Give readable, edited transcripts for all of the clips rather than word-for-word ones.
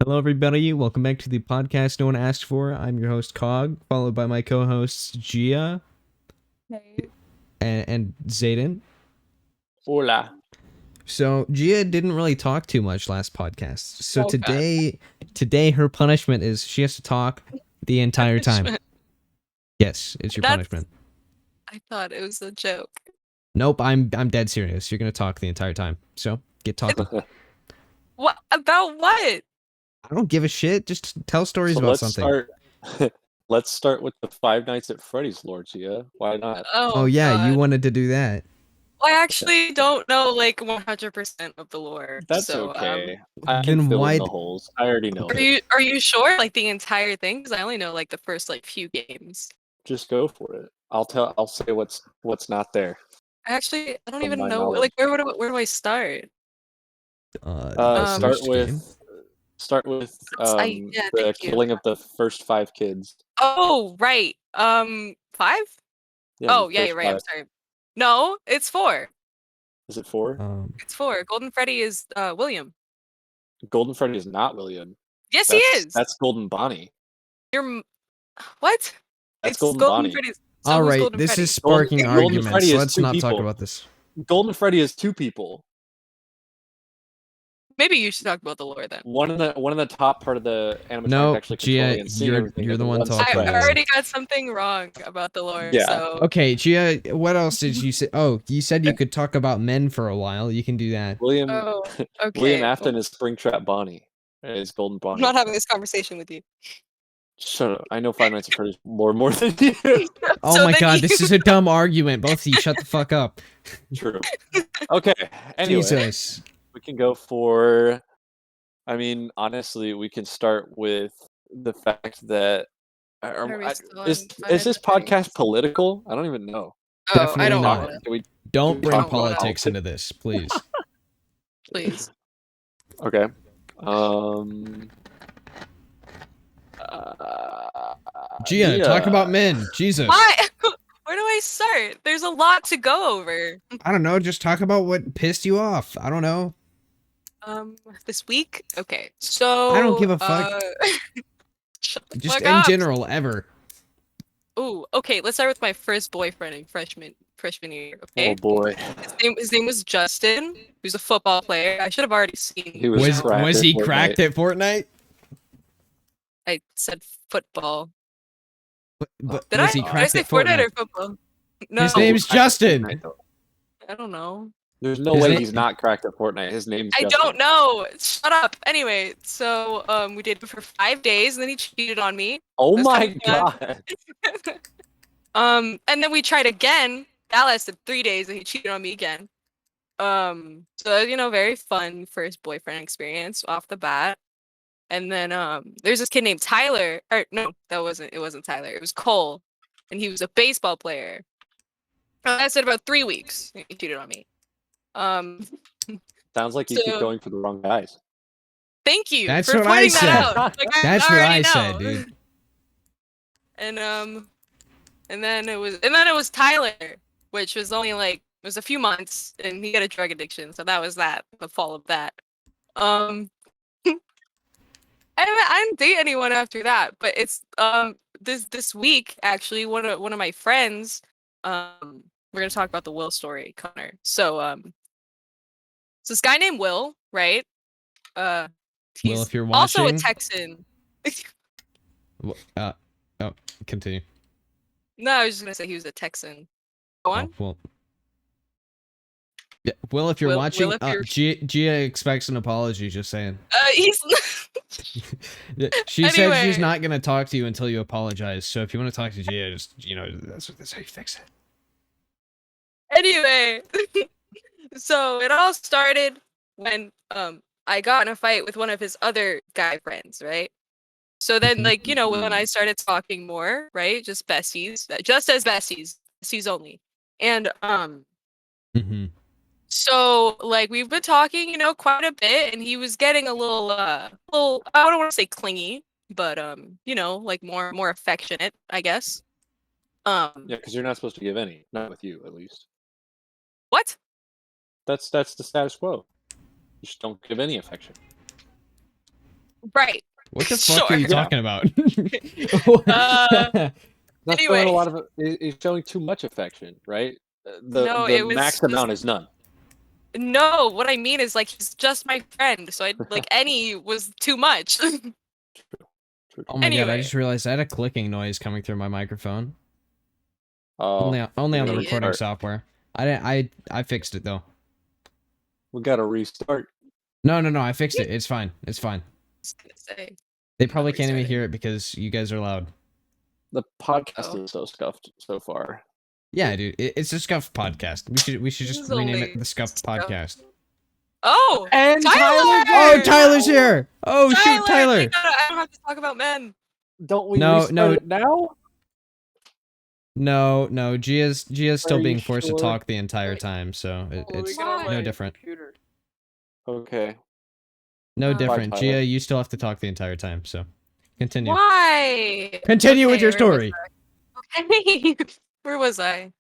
Hello, everybody. Welcome back to the podcast no one asked for. I'm your host, Cog, followed by my co-hosts, Gia Hey. and Zayden. Hola. So, Gia didn't really talk too much last podcast. So Oh, God. today her punishment is she has to talk the entire time. Punishment. Yes, it's your punishment. I thought it was a joke. Nope, I'm dead serious. You're gonna talk the entire time. So get talking. What about what? I don't give a shit. Just tell stories So about something. Let's start with the Five Nights at Freddy's lore, Gia. Why not? Oh yeah, God. you wanted to do that. I actually don't know like 100% of the lore. That's so, okay. I then can fill why in the holes. I already know it. Are you sure? Like the entire thing? Because I only know like the first like few games. Just go for it. I'll say what's not there. Actually, I don't From even my know. knowledge. Like where do I start? First game. Start with yeah, the thank you. killing of the first 5 kids. Oh right. 5? Yeah, Oh the yeah, first you're right. I'm 5. sorry. No, it's 4. Is it 4? It's 4. Golden Freddy is William. Golden Freddy is not William. Yes, he is. That's Golden Bonnie. What? That's It's Golden Golden Bonnie. Freddy's. All right, Golden this Freddy? is sparking Golden arguments. Freddy is Let's 2 not talk people. about this. Golden Freddy is 2 people. Maybe you should talk about the lore then. One in the top part of the animatronic No, actually Gia, controlling and seeing everything. you're and the one one talking. I about it. already got something wrong about the lore. Yeah. So Okay, Gia, what else did you say? Oh, you said you could talk about men for a while. You can do that. William Oh, okay. William Afton is Springtrap Bonnie. Is Golden I'm Bonnie. not having this conversation with you. Shut up. I know Five Nights at Freddy's more than you. Oh So my then god, this is a dumb argument. Both of you, shut the fuck up. True. Okay. Anyway, Jesus. we can go for. I mean, honestly, we can start with the fact that. Is this podcast political? I don't even know. Oh, Definitely I don't not. wanna. Can we, Don't bring talk about politics into this, please. Please. Okay. Gia, talk about men. Jesus. Why? Where do I start? There's a lot to go over. I don't know. Just talk about what pissed you off. I don't know. This week? Okay. So I don't give a fuck. Shut the Just fuck in up. general, ever. Ooh, okay, let's start with my first boyfriend in freshman year, okay? Oh boy. His name was Justin. He was a football player. I should have already seen. He was you know, cracked. Was he Fortnite. cracked at Fortnite? I said football. But Did was I? he Did I cracked say at Fortnite Fortnite? or football? No. His name's Justin. I don't know. There's no His way name- he's not cracked at Fortnite. His name's I Justin. don't know. Shut up. Anyway, so we dated for 5 days, and then he cheated on me. Oh That's my kinda fun. god. And then we tried again. That lasted 3 days, and he cheated on me again. So you know, very fun first boyfriend experience off the bat. And then there's this kid named Tyler. Or no, it wasn't Tyler. It was Cole, and he was a baseball player. I said about 3 weeks. He cheated on me. Sounds like you keep So- going for the wrong guys. Thank you That's for what I pointing said. that out. Like, That's what already I know. said, dude. And then it was Tyler, which was only like it was a few months, and he got a drug addiction, so that was the fall of that. I didn't date anyone after that, but it's this week actually one of my friends we're gonna talk about the Will story, Connor. So this guy named Will, right? He's Will, if you're also a watching- Texan. Oh, continue. No, I was just gonna say he was a Texan. Go on. Oh, well. Yeah, Will, if you're Will, watching, if you're- Gia expects an apology. Just saying. He's She said Anyway. she's not gonna talk to you until you apologize. So if you want to talk to Gia, just that's how you fix it. Anyway. So it all started when I got in a fight with one of his other guy friends, right? So then, Mhm. like, you know, when I started talking more, right, just besties, just as besties only, and Mm-hmm. so like we've been talking, you know, quite a bit, and he was getting a little I don't want to say clingy, but you know, like more affectionate, I guess. Yeah, because you're not supposed to give any. Not with you, at least. What? That's the status quo. You just don't give any affection. Right. What the fuck are you Sure. talking about? Not showing a Anyway. lot of. He's showing too much affection, right? No, The it was max just amount is none. no. What I mean is like he's just my friend, so I like any was too much. Oh my god! I Anyway. just realized I had a clicking noise coming through my microphone. Oh, Only on the Idiot. recording software. I fixed it though. We gotta restart. No, I fixed it. It's fine. It's fine. I was gonna say. They I'm not probably can't even restarting. hear it because you guys are loud. The podcast Oh. is so scuffed so far. Yeah, dude. It's a scuffed podcast. We should This just is rename only it the Scuffed Scuffed. Podcast. Oh, And Tyler! Oh, Tyler's here! Oh shoot, Tyler! I don't have to talk about men. Don't we No, restart no. it now? No. Gia's still Are you being forced to sure? talk the entire time, so it's no different. Okay. No Oh. different. Bye, Gia, Tyler. you still have to talk the entire time, so continue. Why? Continue with Okay, your where story. was I? Okay. Where was I?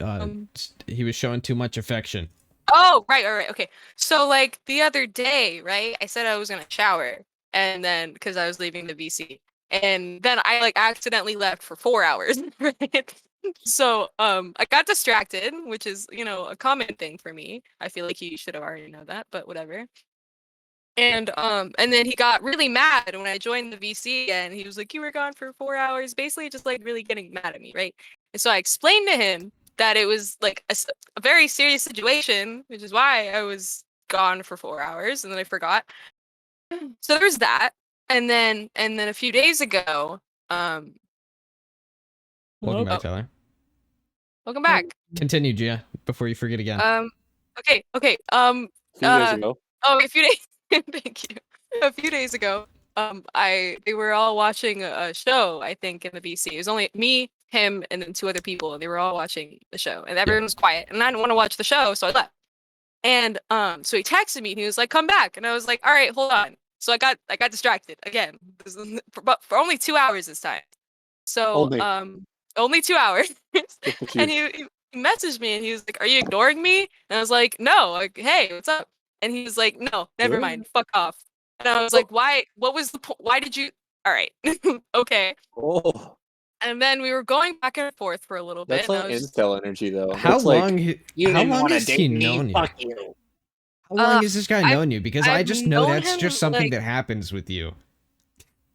Um, He was showing too much affection. Oh, right. Okay. So like the other day, right? I said I was gonna shower, and then because I was leaving the VC, and then I like accidentally left for 4 hours, right? So I got distracted, which is a common thing for me. I feel like he should have already known that, but whatever. And then he got really mad when I joined the VC, and he was like, "You were gone for 4 hours," basically just like really getting mad at me, right? And so I explained to him that it was like a very serious situation, which is why I was gone for 4 hours, and then I forgot. So there was that, and then a few days ago, Welcome back, oh, Tyler. welcome back. Continue, Gia, before you forget again. Okay, A few days ago. oh, a few days. Thank you. A few days ago, they were all watching a show. I think in the VC, it was only me, him, and then two other people, and they were all watching the show, and everyone was quiet, and I didn't want to watch the show, so I left. And so he texted me, and he was like, "Come back," and I was like, "All right, hold on." So I got distracted again, but for only 2 hours this time. So only 2 hours, and he messaged me, and he was like, "Are you ignoring me?" And I was like, "No." Like, "Hey, what's up?" And he was like, "No, never mind. Fuck off." And I was like, "Why? What was the point? Why did you?" All right, okay. Oh, And then we were going back and forth for a little bit. that's like and I was incel energy, though. How That's long? Like, How long has he known you? Fuck you. How long has this guy known you? Because I I've just know known that's him, just something like- that happens with you.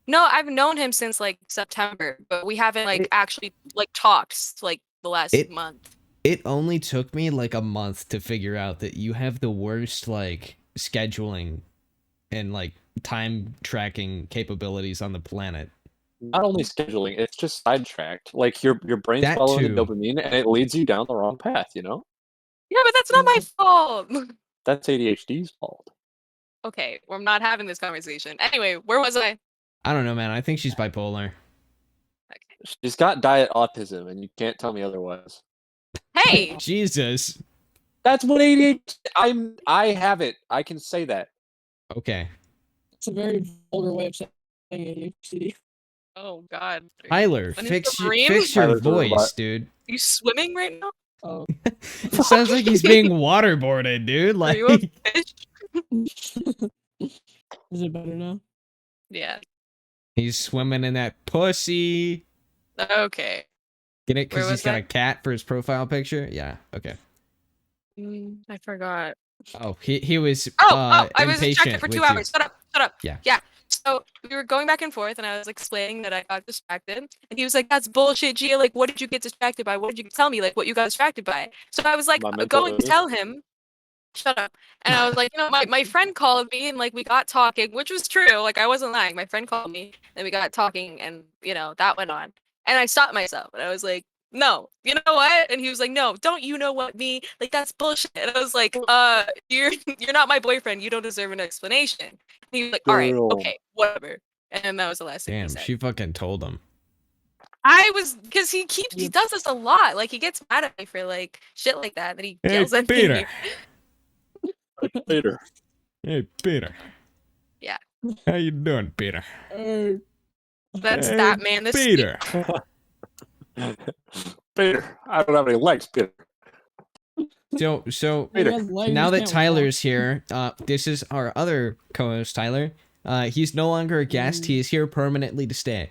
No, I've known him since like September, but we haven't like actually like talked like the last month. It only took me like a month to figure out that you have the worst like scheduling and like time tracking capabilities on the planet. Not only scheduling, it's just sidetracked. Like your brain's That following too. the dopamine, and it leads you down the wrong path. You know, Yeah, but that's not my fault. that's ADHD's fault. Okay, well, I'm not having this conversation. Anyway, where was I? I don't know, man. I think she's bipolar. Okay. She's got diet autism, and you can't tell me otherwise. Hey, Jesus. That's what ADHD. I have it. I can say that. Okay. It's a very vulgar way of saying ADHD. oh God, Tyler, An fix Instagram? your Tyler's a voice, robot. dude. Are you swimming right now? Oh, It sounds like he's being waterboarded, dude. Are Like you a fish? is it better now? Yeah. he's swimming in that pussy. Okay. Get it? Where Because he's was got I? a cat for his profile picture? Yeah, okay. I forgot. Oh, he was I was distracted impatient for with 2 you. hours. Shut up. Yeah. Yeah. So we were going back and forth, and I was explaining that I got distracted, and he was like, "That's bullshit, Gia. Like, what did you get distracted by? What did you tell me? Like, what you got distracted by?" So I was like, My mental going to illness. tell him. Shut up. And I was like, my friend called me, and like we got talking, which was true. Like I wasn't lying. My friend called me, and we got talking, and that went on. And I stopped myself, and I was like, "No, you know what?" And he was like, "No, don't you know what me? Like that's bullshit." And I was like, you're not my boyfriend. You don't deserve an explanation." And he was like, "All right, Girl. okay, whatever." And that was the last thing he Damn, said. she fucking told him. Because he does this a lot. Like he gets mad at me for like shit like that. That he Hey, yells at Peter. me. Later. Hey, Peter. Yeah. How you doing, Peter? That's Hey, that man. This Peter. Peter, I don't have any legs, Peter. So Peter. now that Tyler's here, this is our other co-host, Tyler. He's no longer a guest. He is here permanently to stay.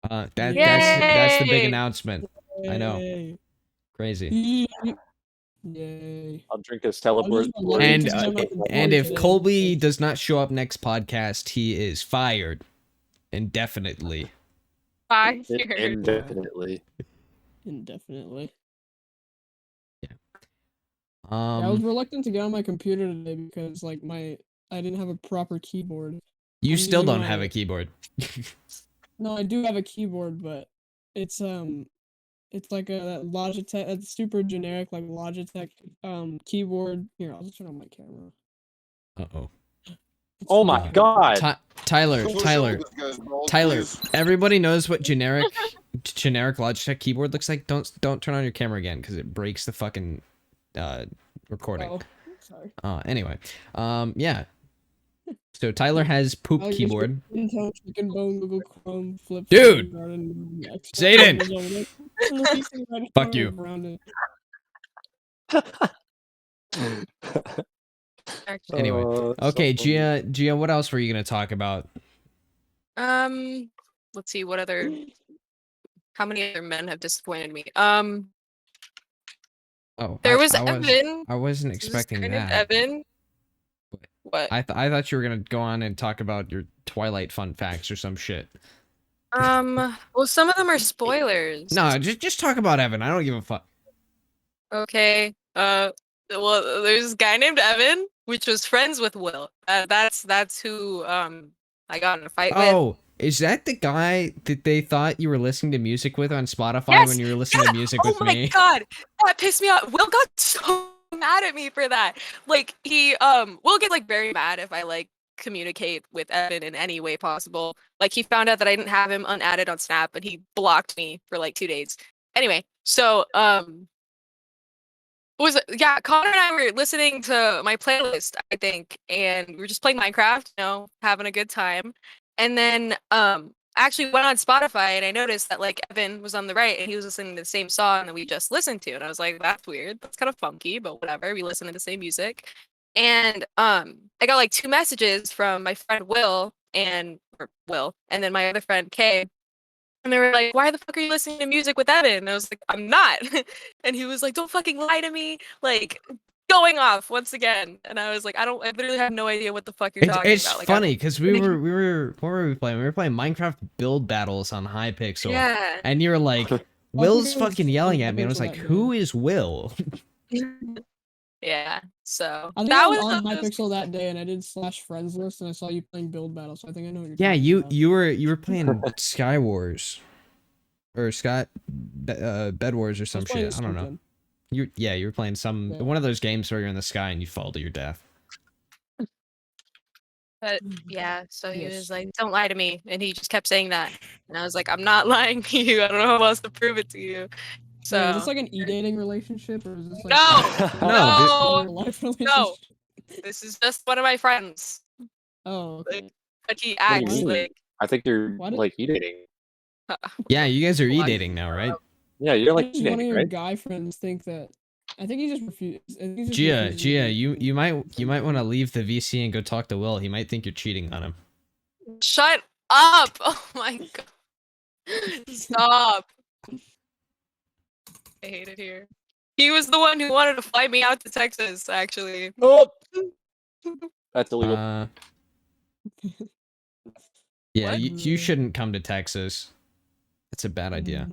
Yay! That's the big announcement. I know. Yay. Crazy. Yay. I'll drink his teleport. And if Colby does not show up next podcast, he is fired indefinitely. Fired. Indefinitely. Indefinitely. Yeah. I was reluctant to get on my computer today because like I didn't have a proper keyboard. You still don't have a keyboard. No, I do have a keyboard, but it's like a Logitech, a super generic like Logitech keyboard. Here, I'll just turn on my camera. Uh-oh. Oh my god. Tyler. Everybody knows what generic Logitech keyboard looks like. Don't turn on your camera again because it breaks the fucking recording. Oh, sorry. Anyway. Yeah. So Tyler has poop keyboard. Intel, chicken bone, Google Chrome, flip. Dude! Zayden! Fuck you. Anyway. Okay, so Gia, what else were you gonna talk about? Let's see, how many other men have disappointed me? There was Evan. I wasn't expecting that. Evan. What? I thought you were gonna go on and talk about your Twilight fun facts or some shit. Well, some of them are spoilers. No, just talk about Evan. I don't give a fuck. Okay. Well, there's this guy named Evan, which was friends with Will. That's who I got in a fight with. Oh, is that the guy that they thought you were listening to music with on Spotify when you were listening to music with me? Oh my god, that pissed me off. Will got so mad at me for that. Like he will get like very mad if I like communicate with Evan in any way possible. Like he found out that I didn't have him unadded on Snap and he blocked me for like 2 days. Anyway, so Connor and I were listening to my playlist, I think, and we were just playing Minecraft, having a good time. And then actually went on Spotify and I noticed that like Evan was on the right and he was listening to the same song that we just listened to. And I was like, that's weird. That's kind of funky, but whatever. We listen to the same music. And I got like 2 messages from my friend Will and then my other friend Kay. And they were like, why the fuck are you listening to music with Evan? And I was like, I'm not. And he was like, don't fucking lie to me. Like going off once again. And I was like, I literally have no idea what the fuck you're talking about. It's funny because we were what were we playing? We were playing Minecraft build battles on Hypixel. Yeah. And you were like, Will's fucking yelling at me. And I was like, who is Will? Yeah. So I think I was on Hypixel that day and I did /friends list and I saw you playing build battle, so I think I know what you're talking about. you were playing Sky Wars. Or Bed Wars or some shit. I don't know. You were playing one of those games where you're in the sky and you fall to your death. But yeah, so he was like, don't lie to me. And he just kept saying that. And I was like, I'm not lying to you. I don't know how else to prove it to you. So is this like an e-dating relationship or is this like no. This is just one of my friends. Oh, okay. But he acts like I think you're like e-dating. Yeah, you guys are e-dating now, right? Yeah, you're like e-dating, one of your guy friends think that. I think he just refused. Gia, you might want to leave the VC and go talk to Will. He might think you're cheating on him. Shut up! Oh my god. Stop. I hate it here. He was the one who wanted to fly me out to Texas, actually. Oh! That's illegal. Yeah, you shouldn't come to Texas. That's a bad idea.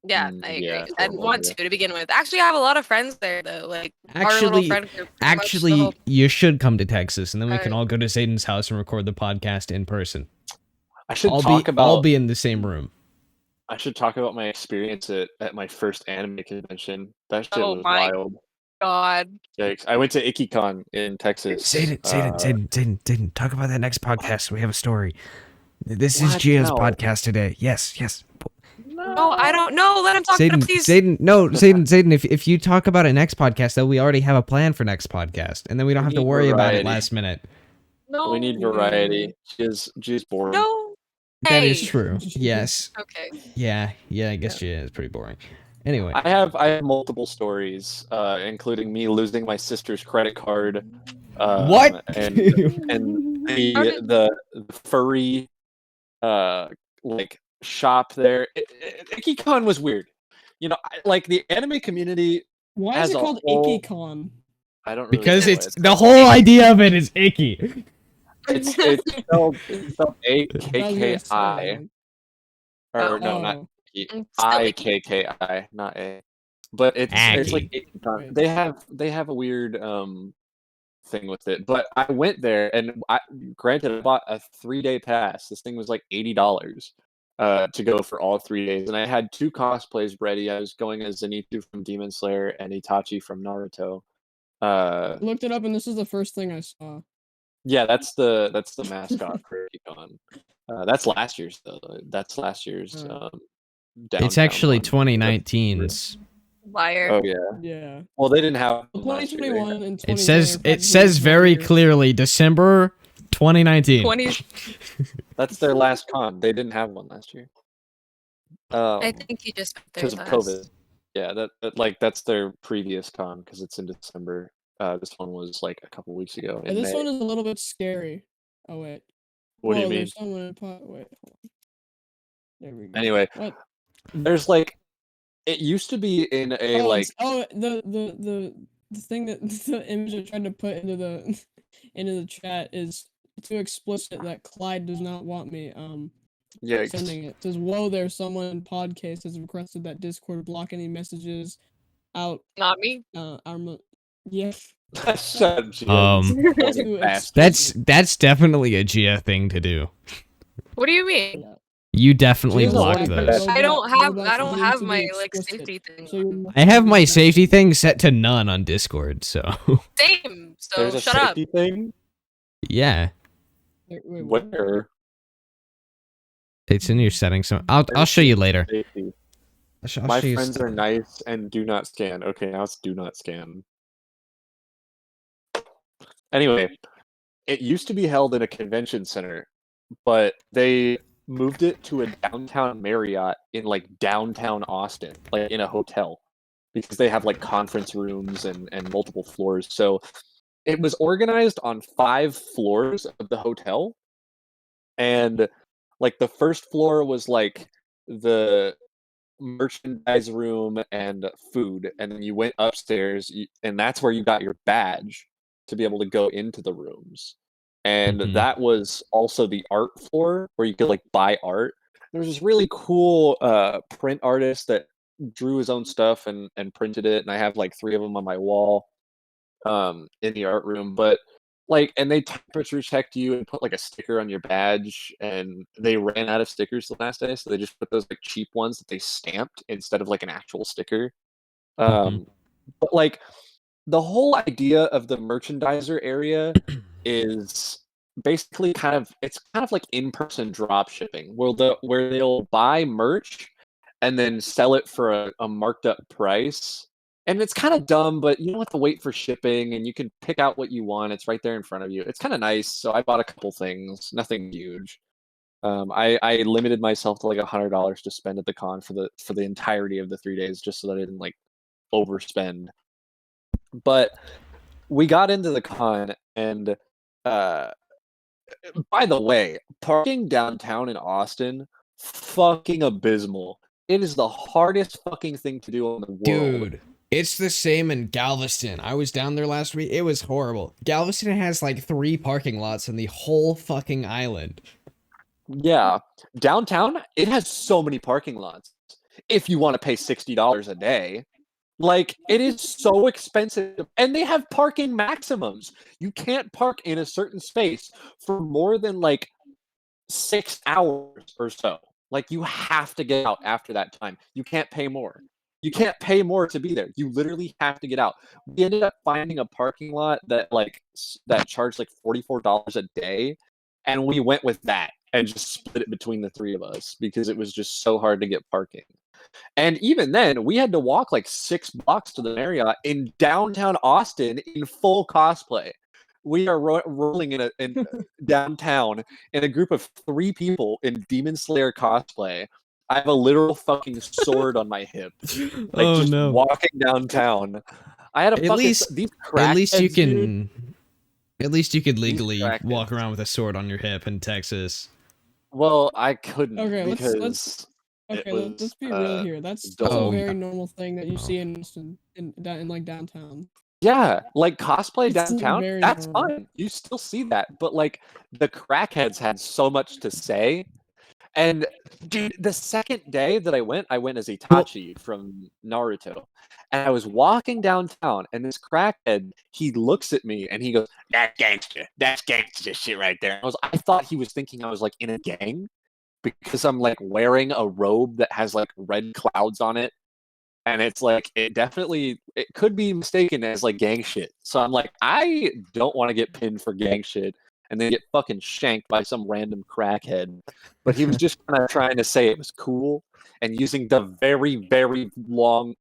Yeah, I agree. I didn't want to begin with. Actually, I have a lot of friends there, though. Like, actually, you should come to Texas, and then we can all go to Zayden's house and record the podcast in person. I'll be in the same room. I should talk about my experience at my first anime convention. That shit was wild. God. Yikes. I went to IkiCon in Texas. Zayden, talk about that next podcast. We have a story. This is Gia's podcast today. Yes. No, I don't know. Let him talk, please. Zayden, if you talk about it next podcast, though, we already have a plan for next podcast, and then we don't have to worry about it last minute. No. We need variety. She's boring. No. That is true. Yes. Okay. Yeah, I guess Gia is pretty boring. Anyway. I have multiple stories, including me losing my sister's credit card. What? And the furry like shop there. IckyCon was weird. You know, like the anime community. Why is it called IckyCon? I don't really because know it's the whole idea of it is icky. It's spelled AKKI. Or no, not IKKI, not A. But it's like IckyCon. They have a weird thing with it. But I went there, and granted, I bought a 3-day pass. This thing was like $80 to go for all 3 days, and I had 2 cosplays ready. I was going as Zenitsu from Demon Slayer and Itachi from Naruto. I looked it up, and this is the first thing I saw. Yeah, that's the mascot for IckyCon. That's last year's though. That's last year's. It's actually 2019's. Liar. Oh yeah. Yeah. Well, they didn't have 2021 and 2020. It says very clearly December 2019. That's their last con. They didn't have one last year. I think he just because of COVID. Yeah, that's their previous con because it's in December. This one was like a couple weeks ago. Yeah, this one is a little bit scary. Oh wait. What do you mean? Wait. There we go. Anyway, there's like, it used to be in a the thing that the image I tried to put into the chat is too explicit that Clyde does not want me sending it. It says, whoa there, someone in podcast has requested that Discord block any messages out. Not me. Yeah. That's definitely a Gia thing to do. What do you mean? You definitely block those. I don't have my like safety thing. I have my safety thing set to none on Discord, so. Same. So there's a shut up. safety thing? Yeah. Where? It's in your settings. So I'll show you later. My friends are nice and do not scan. Okay, now it's do not scan. Anyway, it used to be held in a convention center, but they moved it to a downtown Marriott in like downtown Austin, like in a hotel, because they have like conference rooms and multiple floors. So it was organized on 5 floors of the hotel, and like the first floor was like the merchandise room and food, and then you went upstairs, and that's where you got your badge to be able to go into the rooms. And that was also the art floor where you could like buy art. There was this really cool print artist that drew his own stuff and printed it, and I have like 3 of them on my wall in the art room. But like, and they temperature checked you and put like a sticker on your badge, and they ran out of stickers the last day, so they just put those like cheap ones that they stamped instead of like an actual sticker. But like, the whole idea of the merchandiser area is basically it's kind of like in-person drop shipping, where they'll buy merch and then sell it for a marked up price. And it's kind of dumb, but you don't have to wait for shipping, and you can pick out what you want. It's right there in front of you. It's kind of nice. So I bought a couple things, nothing huge. I limited myself to like $100 to spend at the con for the entirety of the 3 days, just so that I didn't like overspend. But we got into the con, and by the way, parking downtown in Austin, fucking abysmal. It is the hardest fucking thing to do in the world. Dude, it's the same in Galveston. I was down there last week. It was horrible. Galveston has like 3 parking lots in the whole fucking island. Yeah. Downtown, it has so many parking lots. If you want to pay $60 a day. Like, it is so expensive, and they have parking maximums. You can't park in a certain space for more than like 6 hours or so. Like, you have to get out after that time. You can't pay more. You can't pay more to be there. You literally have to get out. We ended up finding a parking lot that charged like $44 a day, and we went with that and just split it between the 3 of us because it was just so hard to get parking. And even then, we had to walk like 6 blocks to the Marriott in downtown Austin in full cosplay. We are rolling in downtown in a group of 3 people in Demon Slayer cosplay. I have a literal fucking sword on my hip, like walking downtown. I had a at least you can. At least you could legally crackheads. walk around with a sword on your hip in Texas. Well, I couldn't let's be real here. That's a very normal thing that you see in Austin, in like downtown. Yeah, like cosplay It's downtown, very that's normal. fine. You still see that, but like the crackheads had so much to say. And dude, the second day that I went as Itachi from Naruto. And I was walking downtown, and this crackhead, he looks at me and he goes, "That's gangster. That's gangster shit right there." I thought he was thinking I was like in a gang because I'm like wearing a robe that has like red clouds on it. And it's like it could be mistaken as like gang shit. So I'm like, I don't want to get pinned for gang shit and then get fucking shanked by some random crackhead. But he was just kind of trying to say it was cool and using the very, very wrong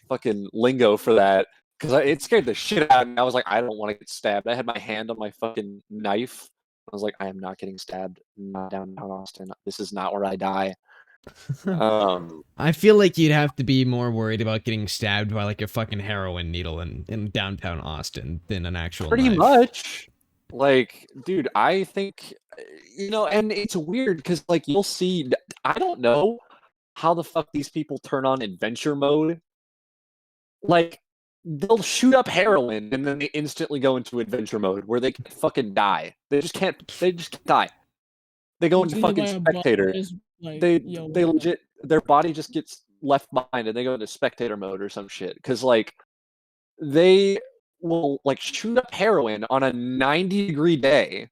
fucking lingo for that because it scared the shit out of me. I was like, I don't want to get stabbed. I had my hand on my fucking knife. I was like, I am not getting stabbed. Not downtown Austin. This is not where I die. I feel like you'd have to be more worried about getting stabbed by like a fucking heroin needle in downtown Austin than an actual pretty knife. much. Like, dude, I think, and it's weird because like you'll see, I don't know how the fuck these people turn on adventure mode. Like, they'll shoot up heroin and then they instantly go into adventure mode where they can fucking die. They just can't die. They go into fucking spectator. They legit, their body just gets left behind and they go into spectator mode or some shit. Cause like they will like shoot up heroin on a 90-degree day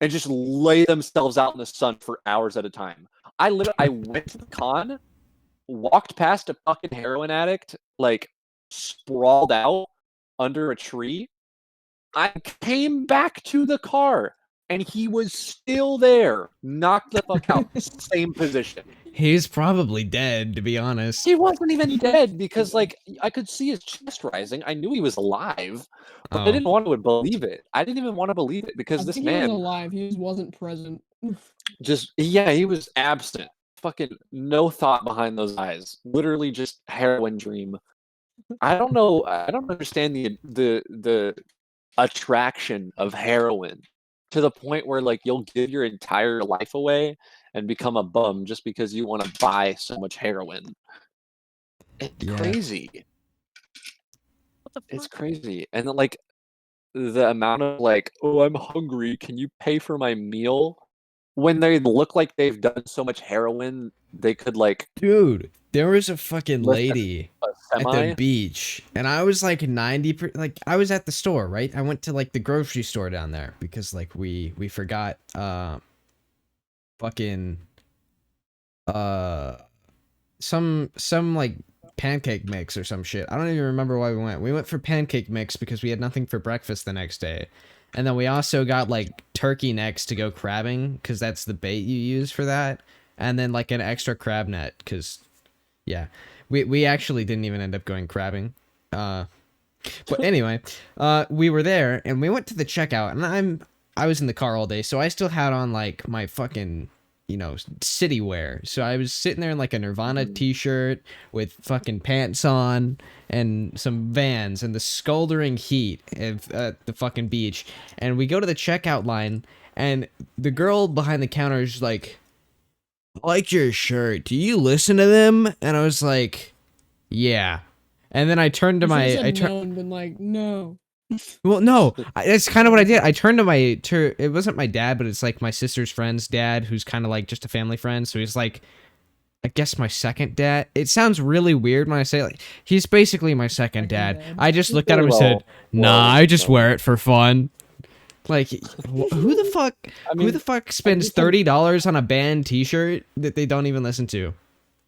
and just lay themselves out in the sun for hours at a time. I went to the con, walked past a fucking heroin addict, like sprawled out under a tree. I came back to the car and he was still there, knocked the fuck out, same position. He's probably dead, to be honest. He wasn't even dead because, like, I could see his chest rising. I knew he was alive, but I didn't want to believe it. I didn't even want to believe it because this man he was alive. He just wasn't present. He was absent. Fucking no thought behind those eyes. Literally just heroin dream. I don't know. I don't understand the attraction of heroin to the point where like you'll give your entire life away and become a bum just because you want to buy so much heroin. It's crazy. What the fuck? It's crazy. And then, like, the amount of like, oh, I'm hungry, can you pay for my meal? When they look like they've done so much heroin, they could like. Dude, there was a fucking lady at the beach, and I was like 90%. Like I was at the store, right? I went to like the grocery store down there because like we forgot fucking some like pancake mix or some shit. I don't even remember why we went. We went for pancake mix because we had nothing for breakfast the next day. And then we also got like turkey necks to go crabbing because that's the bait you use for that. And then like an extra crab net because yeah, we actually didn't even end up going crabbing. But anyway, we were there and we went to the checkout and I was in the car all day, so I still had on like my fucking, city wear. So I was sitting there in like a Nirvana t-shirt with fucking pants on and some Vans in the scolding heat at the fucking beach. And we go to the checkout line and the girl behind the counter is like, "I like your shirt. Do you listen to them?" And I was like, "Yeah." And then I turned to no. Well, no, that's kind of what I did. I turned to it wasn't my dad, but it's like my sister's friend's dad, who's kind of like just a family friend. So he's like, I guess my second dad. It sounds really weird when I say like, he's basically my second dad. I just looked at him and said, "Nah, I just wear it for fun." Like, who the fuck? Who the fuck spends $30 on a band T-shirt that they don't even listen to?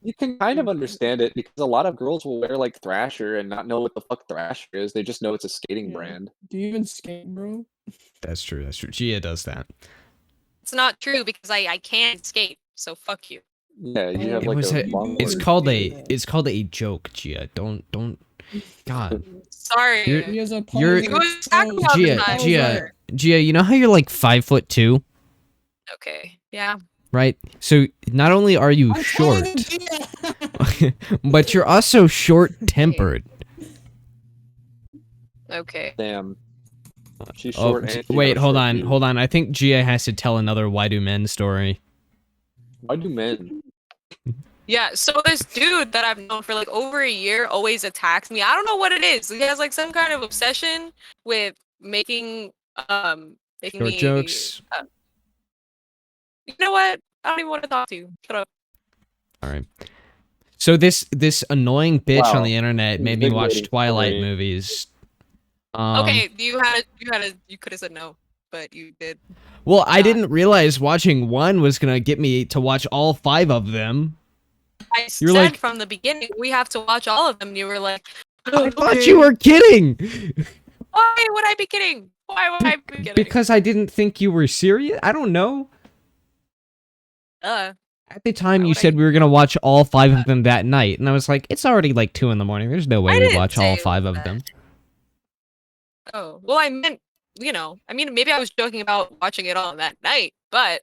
You can kind of understand it because a lot of girls will wear like Thrasher and not know what the fuck Thrasher is. They just know it's a skating brand. Do you even skate, bro? That's true. That's true. Gia does that. It's not true because I can't skate. So fuck you. Yeah, you have like it's called a joke, Gia. Don't. God. Sorry. Gia, you know how you're like 5'2"? Okay. Yeah. Right? So not only are you short, but you're also short-tempered. Okay. Damn. She's Oh, short and she wait, has hold short on, fuse. hold on. I think Gia has to tell another Why Do Men story. Why do men? Yeah, so this dude that I've known for like over a year always attacks me. I don't know what it is. He has like some kind of obsession with making Short me jokes. you know what? I don't even want to talk to you. Shut up. All right. So this annoying bitch on Wow. the internet made me watch Invigorating Twilight story. movies. Okay, you could have said no, but you did. Well, I not. didn't realize watching one was gonna get me to watch all 5 of them. I You're said like, from the beginning we have to watch all of them. And you were like, I thought okay. you were kidding. Why would I be kidding? Why would I be kidding? Because I didn't think you were serious. I don't know. At the time, Why you would said I- we were gonna watch all 5 of them that night, and I was like, it's already like 2 in the morning. There's no way I we didn't watch all say 5 of that. them. Oh, well, I meant, I mean, maybe I was joking about watching it all that night, but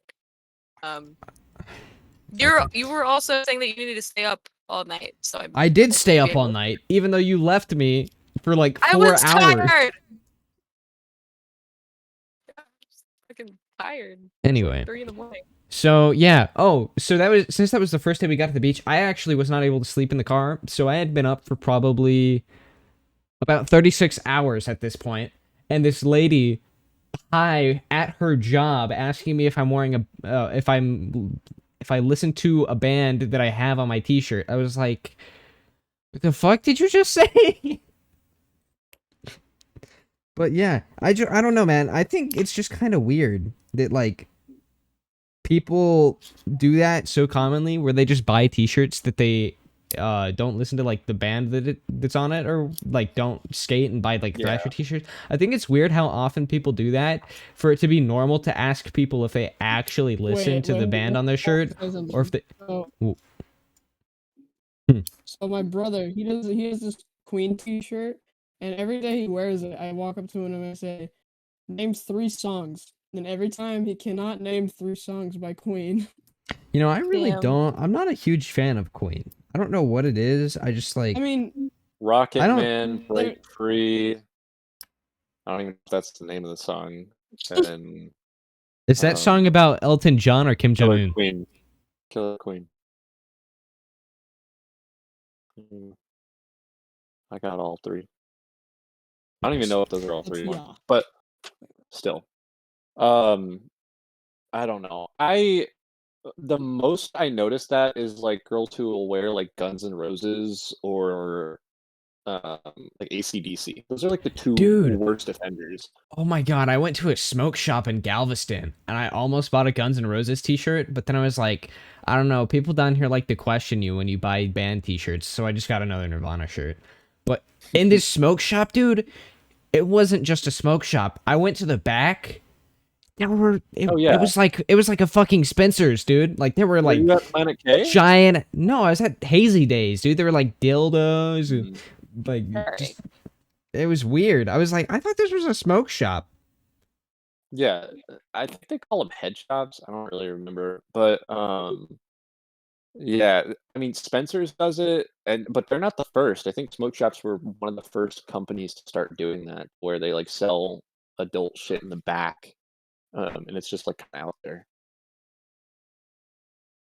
you were also saying that you needed to stay up all night, so I did hoping stay you'd be up all able- night, even though you left me for like I 4 was hours. tired. I'm just fucking tired. Anyway. 3 in the morning. So yeah. Oh, so since that was the first day we got to the beach, I actually was not able to sleep in the car. So I had been up for probably about 36 hours at this point, and this lady, at her job, asking me if I'm wearing if I listen to a band that I have on my T-shirt. I was like, what the fuck did you just say? But yeah, I don't know, man. I think it's just kind of weird that like people do that so commonly, where they just buy T-shirts that they don't listen to like the band that's on it, or like don't skate and buy like Thrasher T-shirts. I think it's weird how often people do that, for it to be normal to ask people if they actually listen to the band on their shirt, or if they. So my brother, he has this Queen T-shirt, and every day he wears it, I walk up to him and I say, "Name 3 songs." And every time he cannot name 3 songs by Queen. You know, I really Damn. don't. I'm not a huge fan of Queen. I don't know what it is. I just like. I mean, Rocket I don't- Man, Break Free. I don't even know if that's the name of the song. And Is that song about Elton John or Kim Jong Killer Un? Queen. Killer Queen. I got all 3. I don't even know if those are all 3 yeah. anymore, but still. I don't know. The most I noticed that is like girls who will wear like Guns N' Roses or like AC/DC. Those are like the 2 Dude. worst offenders. Oh my god, I went to a smoke shop in Galveston, and I almost bought a Guns N' Roses t-shirt, but then I was like, I don't know, people down here like to question you when you buy band t-shirts, so I just got another Nirvana shirt. But in this smoke shop, dude, it wasn't just a smoke shop. I went to the back. It was like a fucking Spencer's, dude. Like there were Were like you at Planet K? giant. No, I was at Hazy Days, dude. There were like dildos and like just, it was weird. I was like, I thought this was a smoke shop. Yeah, I think they call them head shops. I don't really remember, but yeah, I mean Spencer's does it, but they're not the first. I think smoke shops were one of the first companies to start doing that, where they like sell adult shit in the back, and it's just like out there.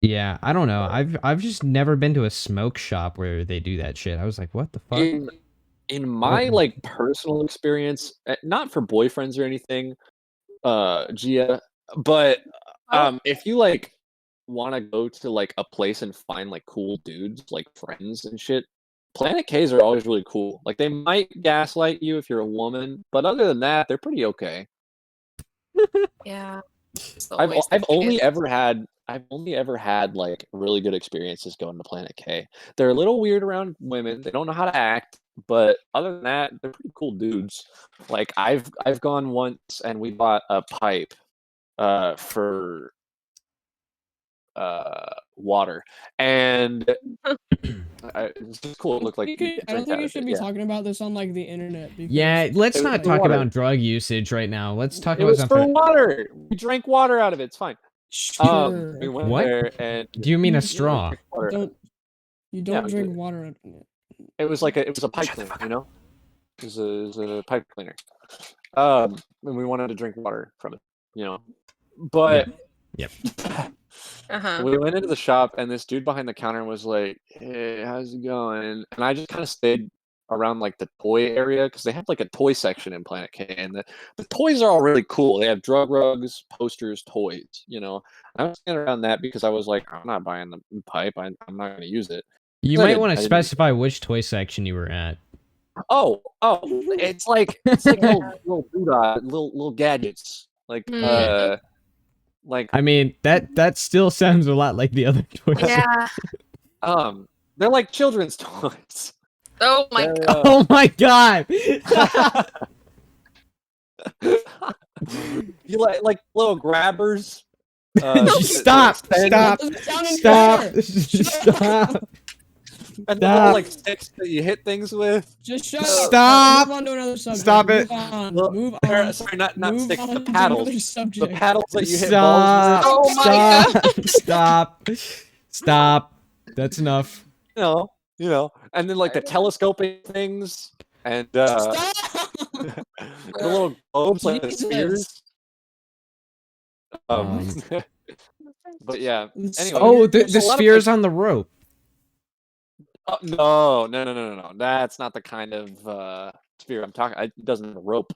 Yeah, I don't know. I've just never been to a smoke shop where they do that shit. I was like, what the fuck? In my like personal experience, not for boyfriends or anything, Gia, but if you like want to go to like a place and find like cool dudes, like friends and shit, Planet K's are always really cool. Like they might gaslight you if you're a woman, but other than that, they're pretty okay. Yeah. I've only ever had like really good experiences going to Planet K. They're a little weird around women. They don't know how to act, but other than that, they're pretty cool dudes. Like I've gone once and we bought a pipe for water, and it's just cool. It looked like I don't think you should be talking about this on like the internet. Yeah, let's not talk water. about drug usage right now. Let's talk It about was for something. water. We drank water out of it. It's fine. Sure. We went What? there and Do you mean a straw? You don't drink water. It was like it was a pipe cleaner, you know. It was a pipe cleaner. And we wanted to drink water from it, you know. But Yep. we went into the shop, and this dude behind the counter was like, "Hey, how's it going?" And I just kind of stayed around like the toy area because they have like a toy section in Planet K, and the toys are all really cool. They have drug rugs, posters, toys. You know, I was standing around that because I was like, I'm not buying the pipe. I'm not going to use it. You might want to specify which toy section you were at. Oh, it's like little doodah, little gadgets, like like I mean, that still sounds a lot like the other toys. Yeah. they're like children's toys. Oh my god. Oh my god! You like little grabbers. Stop! Stop! And little like sticks that you hit things with. Just shut up. Stop! Move on to another subject. Stop it. Move on. Sorry, not Move sticks. on The to paddles. another The subject. paddles that you hit Stop! balls with. Oh my Stop! Stop! Stop! That's enough. You know, and then like the telescoping things and Stop! the little globes like the Jesus. spheres. Um, But yeah. Anyway, Oh, the there's a lot of, sphere's like- on the rope. No. That's not the kind of sphere I'm talking. It doesn't have a rope.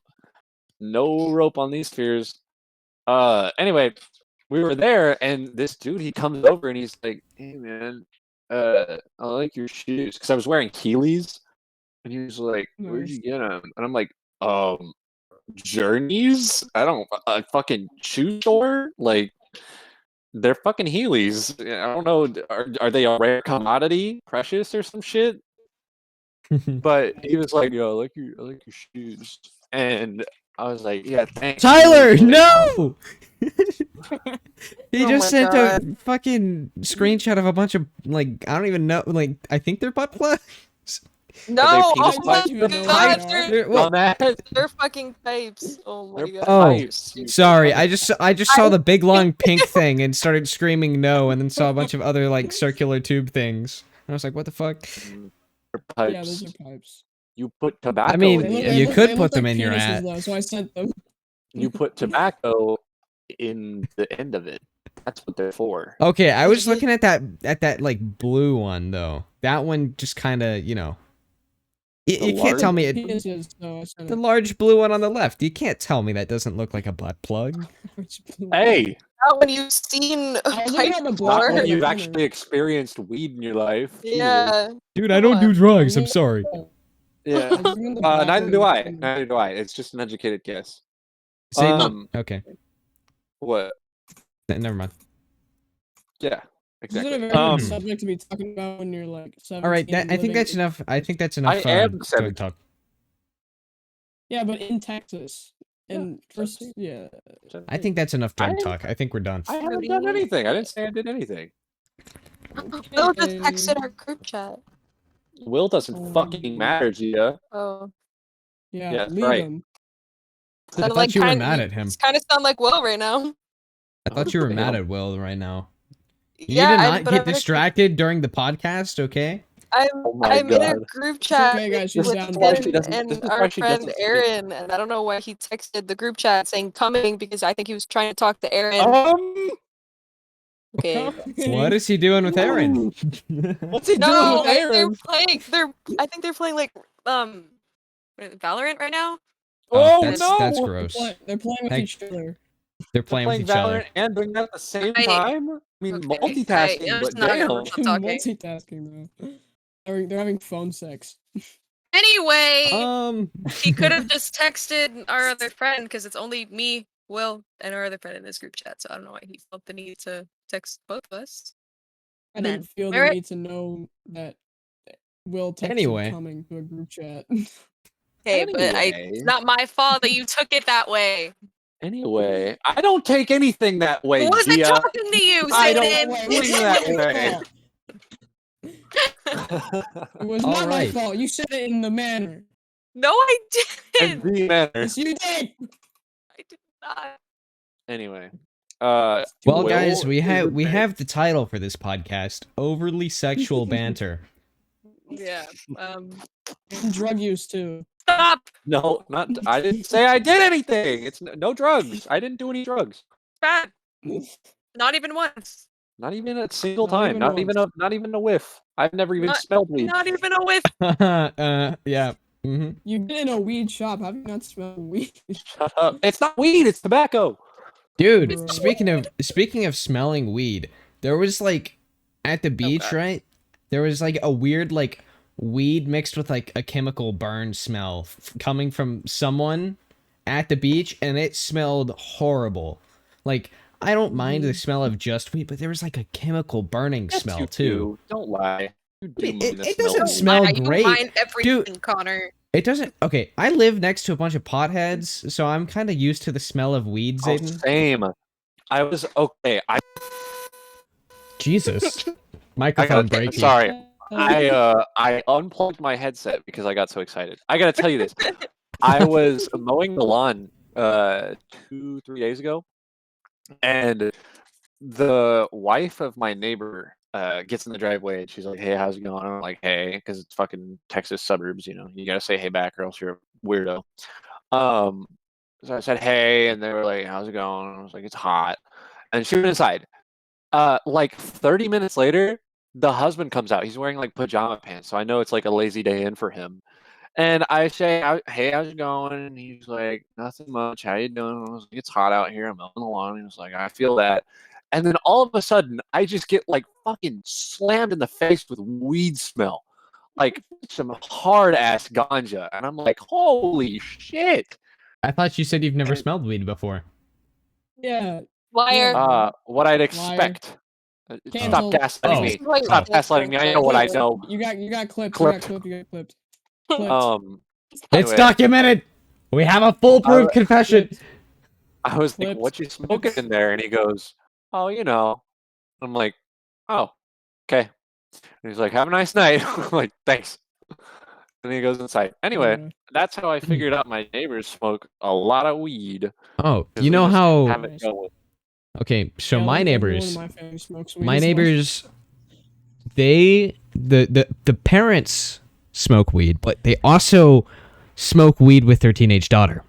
No rope on these spheres. Anyway, we were there, and this dude, he comes over and he's like, "Hey man, I like your shoes," because I was wearing Heelys, and he was like, "Where'd you get them?" And I'm like, Journeys? I don't a fucking shoe store? Like, they're fucking Heelys. I don't know. Are they a rare commodity, precious or some shit? But he was like, "Yo, I like your shoes," and I was like, "Yeah, thanks." Tyler, He was like, no! He Oh just my sent God. a fucking screenshot of a bunch of, like, I don't even know, like, I think they're butt plugs. No! penis Oh my pipes? You know god! what they They're, are? They're- well, they're fucking pipes. Oh my They're god. Oh, pipes. sorry, I just saw the big long pink thing and started screaming no, and then saw a bunch of other, like, circular tube things. And I was like, what the fuck? They're Yeah, pipes. those are pipes. You put tobacco. I mean, in They look- the they you look- could they put look them like in your penises, hat. though, so I sent them. You put tobacco in the end of it. That's what they're for. Okay, I was looking at that like blue one though. That one just kind of, you know. You can't tell me it. Penises, so I sent The it. large blue one on the left. You can't tell me that doesn't look like a butt plug. Hey, Not when you've seen a I was looking pipe at the not black before. when one. you've Center. actually experienced weed in your life. either. Yeah. Dude, I don't do drugs. I'm sorry. Yeah. I was looking at the black Neither one do in the I. center. Neither do I. It's just an educated guess. Okay. What? Never mind. Yeah. This isn't a Exactly. very good subject to be talking about when you're like 17. All right, I think living that's in- enough. I think that's enough. I am drug 17. talk. Yeah, but in Texas. And first, 17. yeah. I think that's enough drug I- talk. I think we're done. I haven't done anything. I didn't say I did anything. Will just texted our group chat. Will doesn't fucking matter, Gia. Oh. Yeah, Yeah, that's leave right. them. I thought you were mad at him. Kind of sound like Will right now. I thought you were Damn. mad at Will right now. You Yeah, need to I- not but get I'm- distracted during the podcast, okay? Oh my I'm in a God. group chat okay, guys, she's with down. This is why him she doesn't- and this is why our she friend doesn't speak. Aaron, and I don't know why he texted the group chat saying coming because I think he was trying to talk to Aaron. Okay. What is he doing with Aaron? What's he doing No, with Aaron? I think they're playing like Valorant right now. Oh, that's, no! That's They're gross. They're playing with Heck, each other. They're playing with each Valorant other. and doing that at the same I- time? I mean, Okay, multitasking, it was but not damn. gonna- Stop talking. Multitasking, though. They're having phone sex. Anyway, he could have just texted our other friend because it's only me, Will, and our other friend in this group chat. So I don't know why he felt the need to text both of us. I didn't feel the Alright. need to know that Will texted Anyway. coming to a group chat. Hey, but Anyway. it's not my fault that you took it that way. Anyway, I don't take anything that way, Who wasn't Gia. talking to you, I Zayden? don't swing that way. It was not my Alright. fault. You said it in the manner. No, I And didn't. be manner. Yes, you did. I did not. Anyway, Well, Will guys, we is have the have the title for this podcast: overly sexual banter. Yeah. And drug use too. Stop. No, not. I didn't say I did anything. It's no drugs. I didn't do any drugs. Bad. Not even once. Not even a single Not time. even Not even a whiff. I've never even Not, smelled weed. not even a whiff. Yeah. Mm-hmm. You've been in a weed shop. Have you not smelled weed? Shut up. It's not weed. It's tobacco. Dude, Bro. speaking of smelling weed, there was like at the beach, God. right? There was like a weird like weed mixed with like a chemical burn smell coming from someone at the beach, and it smelled horrible. Like I don't mind the smell of just weed, but there was like a chemical burning Yes, smell you too. do. Don't lie. You do mean, mind the it smell doesn't of Don't weed. smell lie, great. You mind everything, Dude. Connor. It doesn't. Okay, I live next to a bunch of potheads, so I'm kind of used to the smell of weed, Oh, Zayden. same. I was okay. Jesus, I microphone got breaking. sorry. I unplugged my headset because I got so excited. I gotta tell you this. I was mowing the lawn 2-3 days ago, and the wife of my neighbor gets in the driveway and she's like, "Hey, how's it going?" I'm like, "Hey," because it's fucking Texas suburbs, you know. You gotta say hey back or else you're a weirdo. Um, so I said hey, and they were like, "How's it going?" I was like, "It's hot," and she went inside. Like 30 minutes later, the husband comes out. He's wearing like pajama pants, so I know it's like a lazy day in for him. And I say, "Hey, how's it going?" And he's like, "Nothing much. How you doing?" I was like, "It's hot out here. I'm mowing the lawn." And he was like, "I feel that." And then all of a sudden, I just get like fucking slammed in the face with weed smell, like some hard ass ganja, and I'm like, "Holy shit!" I thought you said you've never smelled weed before. Yeah. Liar. What I'd expect. Stop Cancel. gaslighting Oh. me. Like, Stop that's gaslighting me. I know what I Clipped. know. You got clipped. Clipped. You got clipped. Clipped. It's Anyway, documented. We have a foolproof confession. Clipped. I was like, Clipped. "What you smoking in there?" And he goes, "Oh, you know." I'm like, "Oh, okay." And he's like, "Have a nice night." I'm like, "Thanks." And he goes inside. Anyway, Yeah. that's how I figured out my neighbors smoke a lot of weed. Oh, 'Cause you we know just how? have it going. Okay, so Yeah, my like everyone neighbors, in my family smokes weed my as well. neighbors, the parents smoke weed, but they also smoke weed with their teenage daughter.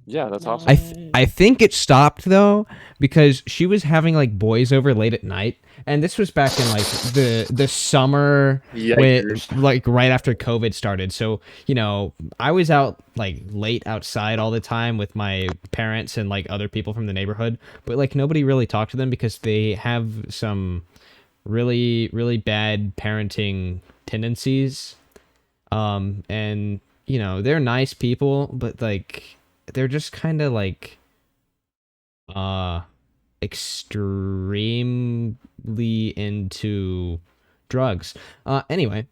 Yeah, that's awesome. I think it stopped though because she was having like boys over late at night, and this was back in like the summer with Yikers. like right after COVID started. So you know I was out like late outside all the time with my parents and like other people from the neighborhood, but like nobody really talked to them because they have some really bad parenting tendencies, and you know they're nice people, but like they're just kind of like extremely into drugs. Anyway,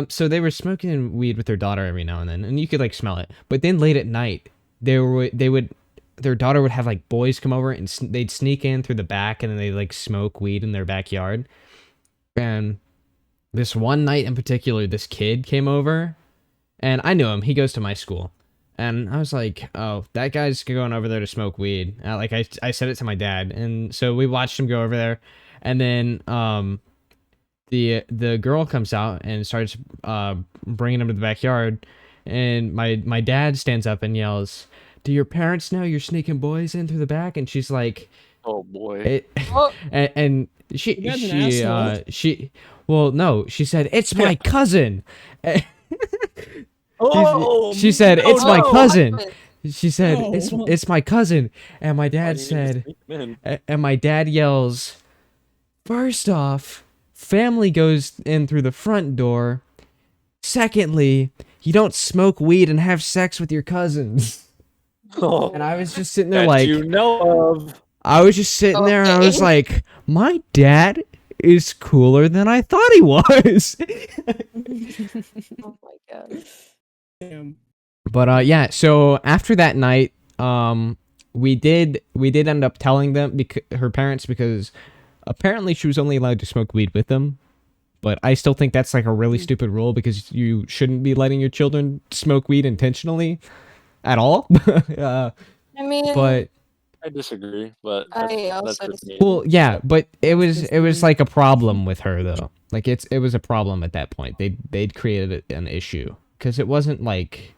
so they were smoking weed with their daughter every now and then, and you could like smell it. But then late at night, their daughter would have like boys come over and they'd sneak in through the back and then they like smoke weed in their backyard. And this one night in particular, this kid came over, and I knew him. He goes to my school. And I was like, oh, that guy's going over there to smoke weed. Like I said it to my dad, and so we watched him go over there, and then the girl comes out and starts bringing him to the backyard, and my dad stands up and yells, "Do your parents know you're sneaking boys in through the back?" And she's like, Oh boy. it, Oh. and You guys an asshole. well no, she said it's my cousin. Oh, She said, "It's my no. cousin." She said, No. "It's my cousin," and my why dad do you need to said, sneak them in? and my dad yells, "First off, family goes in through the front door. Secondly, you don't smoke weed and have sex with your cousins." Oh, And I was just sitting there that like, you know of. I was just sitting there and I was Okay. like, my dad is cooler than I thought he was. Oh my god. Damn. But yeah, so after that night, we did end up telling them her parents, because apparently she was only allowed to smoke weed with them. But I still think that's like a really stupid rule, because you shouldn't be letting your children smoke weed intentionally at all. I mean, But I disagree, but I that's also just me. well, yeah, but it was Just like a problem with her though. Like it was a problem at that point. They'd created an issue because it wasn't like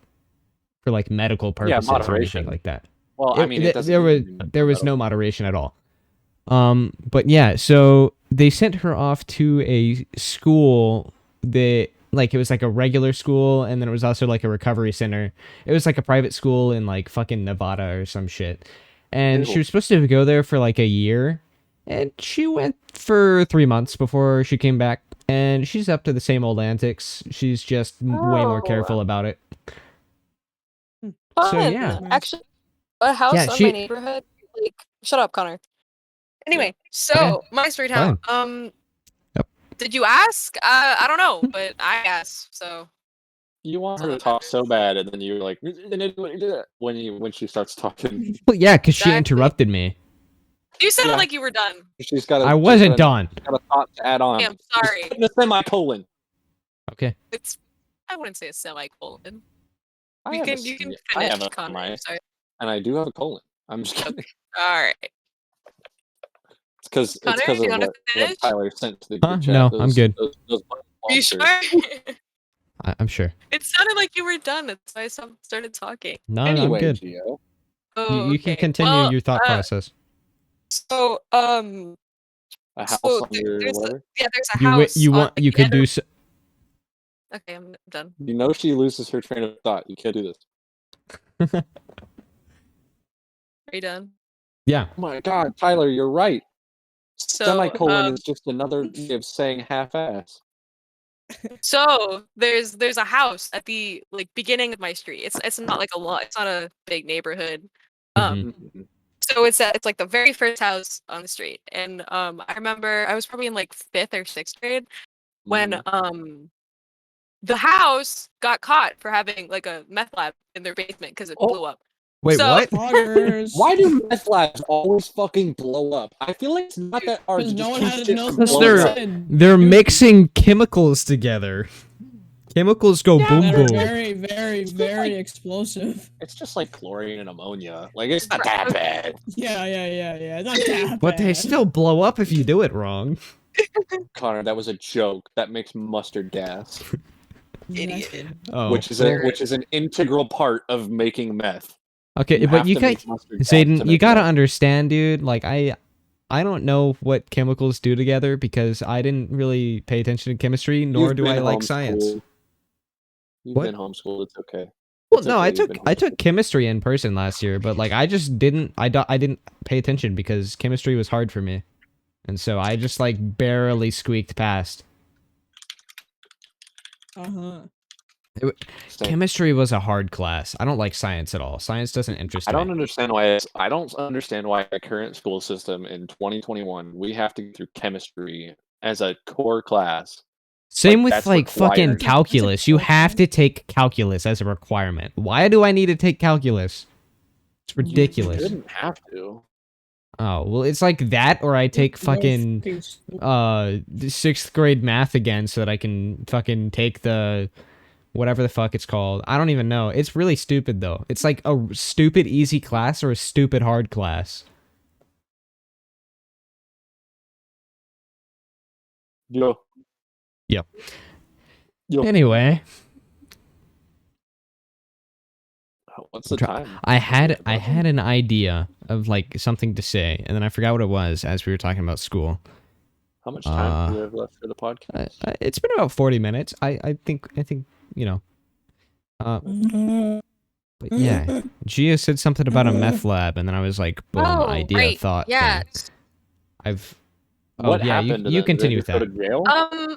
for like medical purposes or anything moderation. like that. Well, I mean, it doesn't there was no moderation at all. But yeah, so they sent her off to a school that like it was like a regular school, and then it was also like a recovery center. It was like a private school in like fucking Nevada or some shit. And she was supposed to go there for like a year, and she went for 3 months before she came back. And she's up to the same old antics. She's just way more careful about it. Fun. So yeah, Actually, a house Yeah, on she- my neighborhood. Like, shut up, Connor. Anyway, so Okay. my story time. Yep. Did you ask? I don't know, but I asked. So You want her to talk so bad, and then you're like, when she starts talking, well, yeah, because she Exactly. interrupted me. you sounded Yeah. like you were done. she's got. I wasn't done. Got a thought to add on. Okay, I'm sorry. Just put in a semicolon. Okay. It's. I wouldn't say a semicolon. I You have can a finish, I have a Connor. semi, Sorry. and I do have a colon. I'm just kidding. All right. It's because Connor, of you wanna what finish? Tyler sent to the Huh? group chat. No, I'm good. Those Are you sure? monsters. I'm sure. It sounded like you were done. That's why I started talking. No, Anyway, I'm good. Gio, Oh, You can okay. continue Well, your thought process. So, a house so on your there's whatever. there's a You house. you on want the you could other- do so. Okay, I'm done. You know she loses her train of thought. You can't do this. Are you done? Yeah. Oh my God, Tyler, you're right. So, Semicolon is just another way of saying half-ass. so there's a house at the like beginning of my street. It's not like a lot. It's not a big neighborhood. Mhm. So it's like the very first house on the street, and I remember I was probably in like 5th or 6th grade when the house got caught for having like a meth lab in their basement because it blew up. Wait, So- what? Poggers. Why do meth labs always fucking blow up? I feel like it's not that hard to Because no just one keep had shit no from Because no blowing they're- up. said. They're Dude, mixing chemicals together. Chemicals go boom that are boom. very, very, very explosive. It's just like chlorine and ammonia. Like, it's not that bad. Yeah. Not that But they bad. still blow up if you do it wrong. Connor, that was a joke. That makes mustard gas, Idiot. Oh. which is an integral part of making meth. Okay, You but have you to got make mustard gas to Zayden, you make gotta meth. understand, dude. Like I don't know what chemicals do together because I didn't really pay attention to chemistry, nor You've do I been like science. homeschooled. You've What? been homeschooled. It's okay. Well, It's no, okay, I you've took been I took homeschooled. chemistry in person last year, but like I just didn't I didn't pay attention because chemistry was hard for me, and so I just like barely squeaked past. Same. Chemistry was a hard class. I don't like science at all. Science doesn't interest I me. don't understand why the current school system in 2021 we have to go through chemistry as a core class. Same with that's like fucking required. calculus. You have to take calculus as a requirement. Why do I need to take calculus? It's You ridiculous. shouldn't have to. Oh, well, it's like that or I take fucking 6th grade math again so that I can fucking take the whatever the fuck it's called. I don't even know. It's really stupid though. It's like a stupid easy class or a stupid hard class. Yo. Yep. Yo. Anyway, What's the time? I had an idea of like something to say and then I forgot what it was as we were talking about school. How much time do we have left for the podcast? It's been about 40 minutes. I think you know. But yeah, Gia said something about a meth lab, and then I was like, boom, idea, right. thought. Yeah. Thing. What yeah, happened? you continue with Did they that. just go to jail?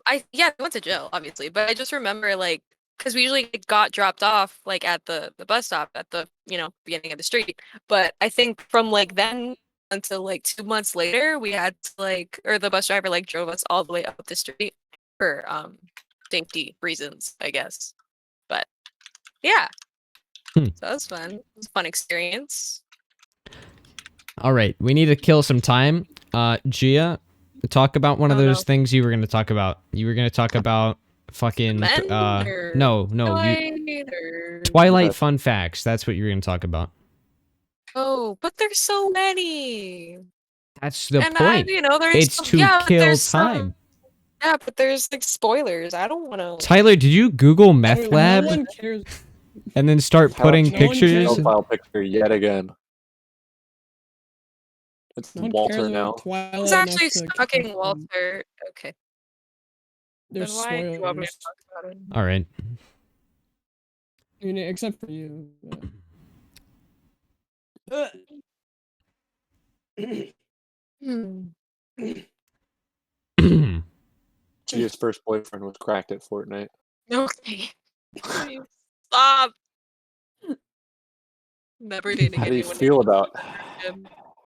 I went to jail obviously, but I just remember like because we usually got dropped off like at the bus stop at the beginning of the street. But I think from like then until like 2 months later, we had to or the bus driver like drove us all the way up the street for safety reasons, I guess. But yeah, so that was fun. It was a fun experience. All right, we need to kill some time. Gia, talk about one of those things you were going to talk about. You were going to talk about fucking Twilight fun facts. That's what you were going to talk about. Oh, but there's so many. That's the And point. there's It's to kill time. Yeah, but there's like spoilers. I don't want to. Tyler, did you Google meth No lab one cares. and then start Tyler putting changed his pictures? profile picture yet again. It's No one cares Walter now. about Twilight Who's enough actually to care stalking from Walter? Okay, their then why do you want me to spoilers. talk about it? All right. I mean, except for you. But... Hmm. Gia's first boyfriend was cracked at Fortnite. Okay. Please stop. Never dating How do you anyone. feel about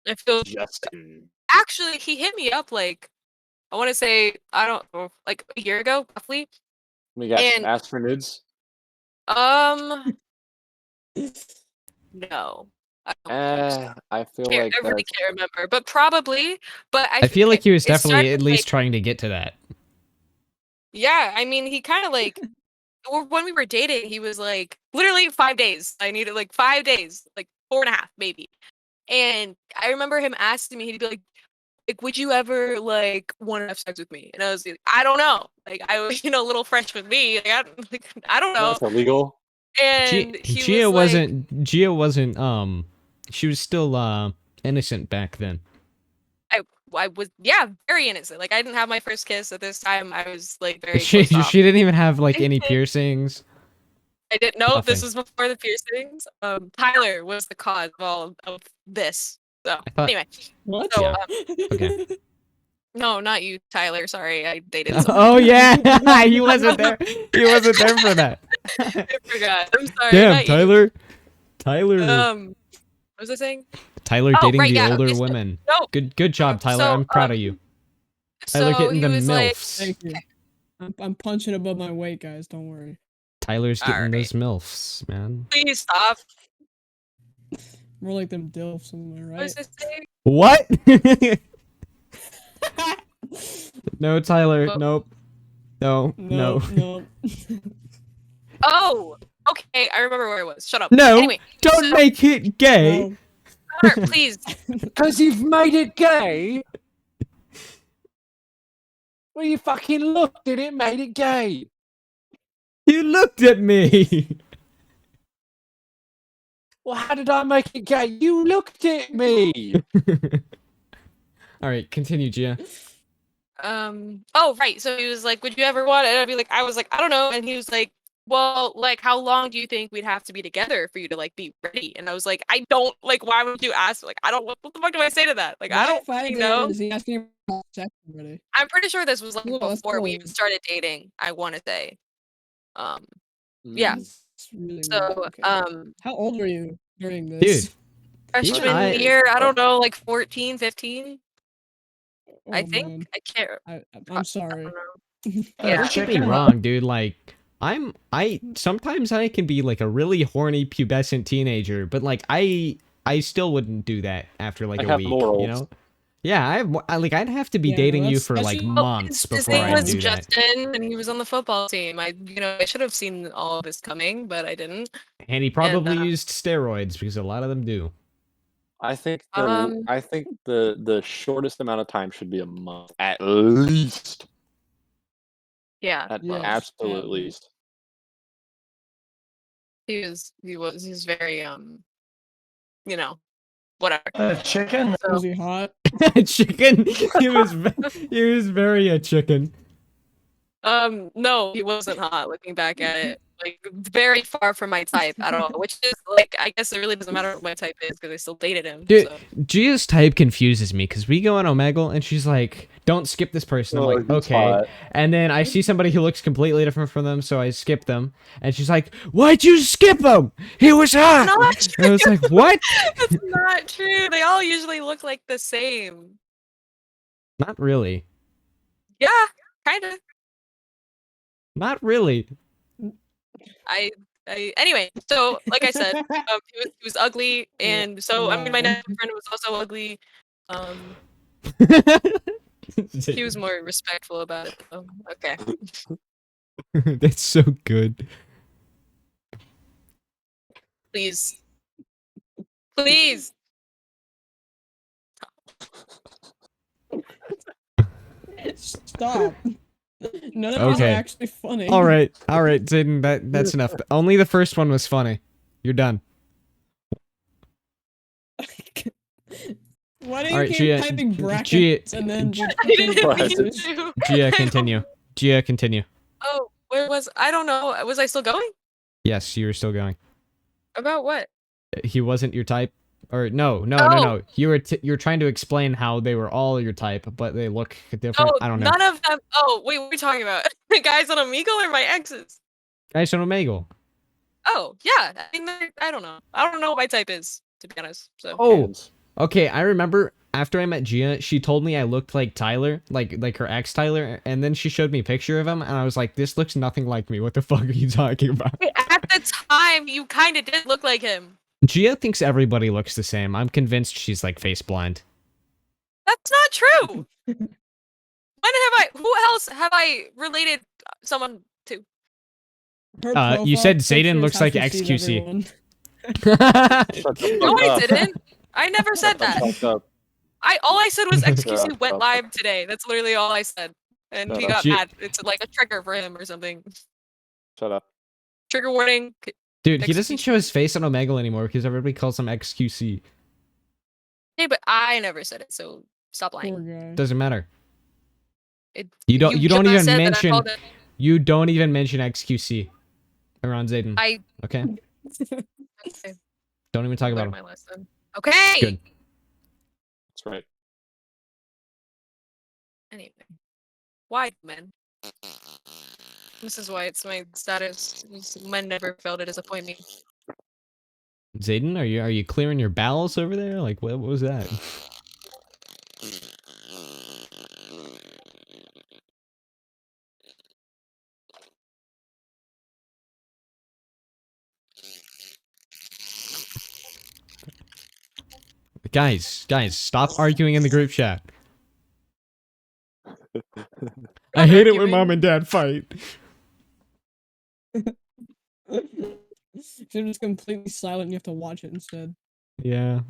I feel Justin? actually he hit me up like I want to say I don't know like a year ago roughly. We got And asked for nudes. no. I don't think so. I feel I like really that's can't remember, but probably. But I feel like he was it started definitely at least like trying to get to that. yeah. I mean, he kind of like when we were dating, he was like literally 5 days. I needed like 5 days, like 4.5 maybe. And I remember him asking me, he'd be like, would you ever like want to have sex with me? And I was like, I don't know. Like I was, a little fresh with me. I don't know. that's illegal. And he was Gia like, wasn't she was still innocent back then. I was very innocent. Like I didn't have my first kiss at this time. I was like very She closed off. she didn't even have like any piercings. I didn't know this Nothing. was before the piercings. Tyler was the cause of all of this. So I thought anyway, What? so Yeah. Okay. no, not you, Tyler. Sorry, I dated someone. Oh yeah, he wasn't there. He wasn't there for that. I forgot. I'm sorry. Damn, not Tyler. You. Tyler. What was I saying? Tyler Oh, dating right, the yeah. older Okay, so, women. no. Good job, Tyler. So, I'm proud of you. Tyler So getting he the was like, milfs. Thank you. I'm punching above my weight, guys. Don't worry. Tyler's getting Alright. those milfs, man. please stop. More like them dilfs, am I What was right? I saying? What? No, Tyler. Well- Nope. No. No, No. no. Oh, okay. I remember where it was. Shut up. No. Anyway, Don't so- make it gay. No. Tyler, please. Because you've made it gay. Well, you fucking looked at it, made it gay. You looked at me. Well, how did I make it gay? You looked at me. All right, continue, Gia. Oh, right. So he was like, "Would you ever want it?" And I'd be like, "I was like, I don't know." And he was like, "Well, like, how long do you think we'd have to be together for you to like be ready?" And I was like, "I don't like. Why would you ask? Like, I don't. What the fuck do I say to that? Like, I don't fucking know." Is he asking about sex already? I'm pretty sure this was like Well, that's before we even cool. started dating. I want to say, yeah. That's really So, weird. Okay. How old were you during Dude. this? freshman I- year, I don't know, like 14, 15. Oh, I think man. I can't. I'm sorry. I don't know. Yeah, don't get me wrong, dude. Like, sometimes I can be like a really horny pubescent teenager, but like I still wouldn't do that after like I a have week, morals. you know? Yeah, I'd have to be Yeah, dating you that's- for like that's- months His before name I'd was do that. Justin, and he was on the football team. I should have seen all of this coming, but I didn't. And he probably used steroids because a lot of them do. I think Um, the shortest amount of time should be a month at least. Yeah, At Yes, absolute at least. he was very whatever. Chicken? So, Was he hot? Chicken. He was very a chicken. no, he wasn't hot. Looking back at it, like very far from my type at all. Which is like, I guess it really doesn't matter what my type is because I still dated him. Dude, So. Gia's type confuses me because we go on Omegle and she's like, "Don't skip this person." I'm like, he's "Okay." hot. And then I see somebody who looks completely different from them, so I skip them. And she's like, "Why'd you skip him? He was hot." Not And I was like, "What?" That's not true. They all usually look like the same. Not really. Yeah, kind of. Not really. Anyway, so like I said, he was ugly, and so I mean, my next friend was also ugly. He was more respectful about it, though. Okay. That's so good. Please. Please. Stop. None of these are Okay. actually funny. All right, Zayden, that's enough. Only the first one was funny. You're done. Why do All you right, keep Gia, typing Gia- brackets and then Gia- just I didn't What? mean parentheses? to. Gia, I don't- continue. Gia, continue. Oh, where was I don't know. Was I still going? Yes, you're still going. About what? He wasn't your type, or no. Oh. You're trying to explain how they were all your type, but they look different. Oh, I don't know. none of them. Oh, wait, what are we talking about? The guys on Omegle or my exes? Guys from Omegle. Oh, yeah. I mean, I don't know. I don't know what my type is, to be honest. So. Oh, Hands. okay. I remember after I met Gia, she told me I looked like Tyler, like her ex Tyler, and then she showed me a picture of him, and I was like, "This looks nothing like me. What the fuck are you talking about?" Wait, at the time, you kind of did look like him. Gia thinks everybody looks the same. I'm convinced she's like face blind. That's not true. Who else have I related someone to? Her You profile said picture Zayden is looks how like she sees XQC. everyone. Shut the No, fuck I up. didn't. I never said Shut the that. fuck up. All I said was Shut XQC went the live fuck- today. That's literally all I said. And Shut he up. got She- mad. It's like a trigger for him or something. Shut up. Trigger warning. Dude, he doesn't XQC. show his face on Omegle anymore because everybody calls him XQC. Hey, but I never said it, so stop lying. Poor guy. Doesn't matter. It, You don't just even said that I mention called it- you don't even mention XQC around Zayden. I Okay? okay, Don't even talk about learned him. my lesson. Okay. Good. That's right. Anyway, why men? This is why it's my status. Men never fail to disappoint me. Zayden, are you clearing your bowels over there? Like what was that? Guys, stop arguing in the group chat. I hate it when arguing. mom and dad fight. They're just completely silent and you have to watch it instead. Yeah.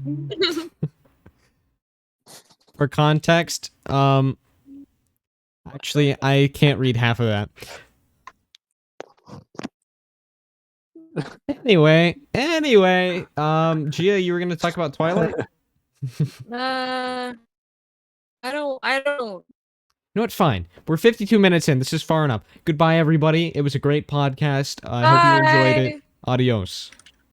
For context, actually I can't read half of that. Anyway, Gia, you were gonna talk about Twilight? I don't. No, it's fine. We're 52 minutes in. This is far enough. Goodbye, everybody. It was a great podcast. I hope you enjoyed it. Bye. Adios.